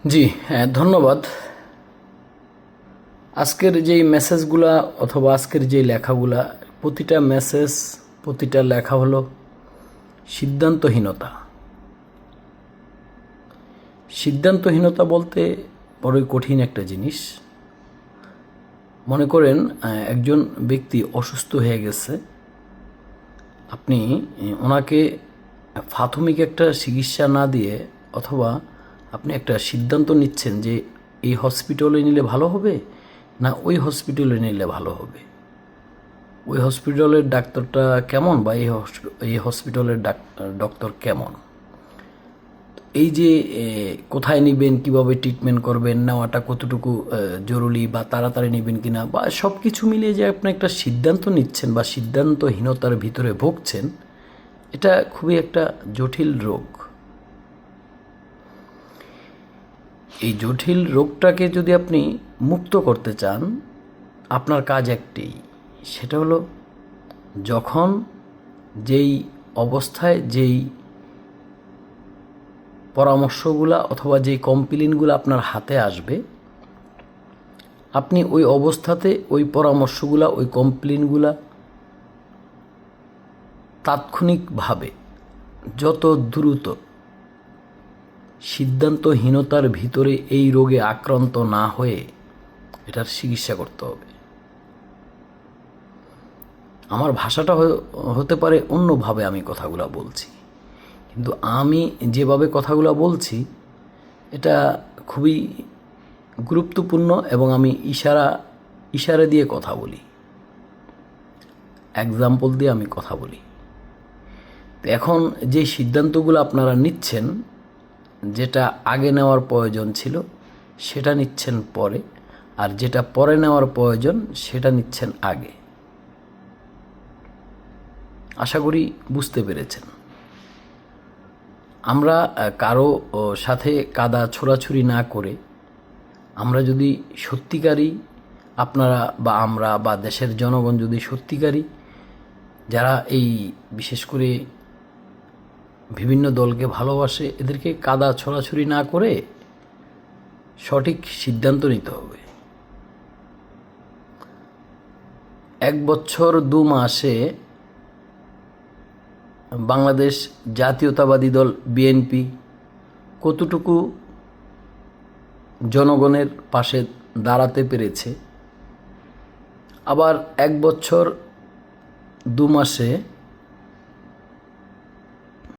জি, হ্যাঁ, ধন্যবাদ। আজকের যেই মেসেজগুলা অথবা আজকের যেই লেখাগুলা, প্রতিটা মেসেজ, প্রতিটা লেখা হলো সিদ্ধান্তহীনতা। সিদ্ধান্তহীনতা বলতে বড়ই কঠিন একটা জিনিস। মনে করেন একজন ব্যক্তি অসুস্থ হয়ে গেছে, আপনি ওনাকে প্রাথমিক একটা চিকিৎসা না দিয়ে অথবা আপনি একটা সিদ্ধান্ত নিচ্ছেন যে এই হসপিটালে নিলে ভালো হবে না ওই হসপিটালে নিলে ভালো হবে, ওই হসপিটালের ডাক্তারটা কেমন বা এই হসপিটালের ডক্টর কেমন, এই যে কোথায় নেবেন, কিভাবে ট্রিটমেন্ট করবেন, নেওয়াটা কতটুকু জরুরি বা তাড়াতাড়ি নেবেন কিনা বা সব কিছু মিলিয়ে যে আপনি একটা সিদ্ধান্ত নিচ্ছেন বা সিদ্ধান্তহীনতার ভিতরে ভুগছেন, এটা খুবই একটা জটিল রোগ। এই জটিল রোগটাকে যদি আপনি মুক্ত করতে চান, আপনার কাজ একটি, সেটা হলো যখন যেই অবস্থায় যেই পরামর্শগুলা অথবা যেই কমপ্লেনগুলো আপনার হাতে আসবে, আপনি ওই অবস্থাতে ওই পরামর্শগুলা ওই কমপ্লেনগুলা তাৎক্ষণিকভাবে যত দ্রুত সিদ্ধান্তহীনতার ভিতরে এই রোগে আক্রান্ত না হয়ে এটার চিকিৎসা করতে হবে। আমার ভাষাটা হতে পারে অন্যভাবে আমি কথাগুলো বলছি, কিন্তু আমি যেভাবে কথাগুলো বলছি এটা খুবই গুরুত্বপূর্ণ এবং আমি ইশারা দিয়ে কথা বলি, এক্সাম্পল দিয়ে আমি কথা বলি। তো এখন যে সিদ্ধান্তগুলো আপনারা নিচ্ছেন, যেটা আগে নেওয়ার প্রয়োজন ছিল সেটা নিচ্ছেন পরে, আর যেটা পরে নেওয়ার প্রয়োজন সেটা নিচ্ছেন আগে। আশা করি বুঝতে পেরেছেন। আমরা কারো সাথে কাদা ছোড়াছুরি না করে আমরা যদি সত্যিকারই আপনারা বা আমরা বা দেশের জনগণ যদি সত্যিকারই যারা এই বিশেষ করে বিভিন্ন দলকে ভালোবাসে, এদেরকে কাদা ছোড়াছুরি না করে সঠিক সিদ্ধান্ত নিতে হবে। 1 বছর 2 মাসে বাংলাদেশ জাতীয়তাবাদী দল বিএনপি কতটুকু জনগণের পাশে দাঁড়াতে পেরেছে, আবার 1 বছর 2 মাসে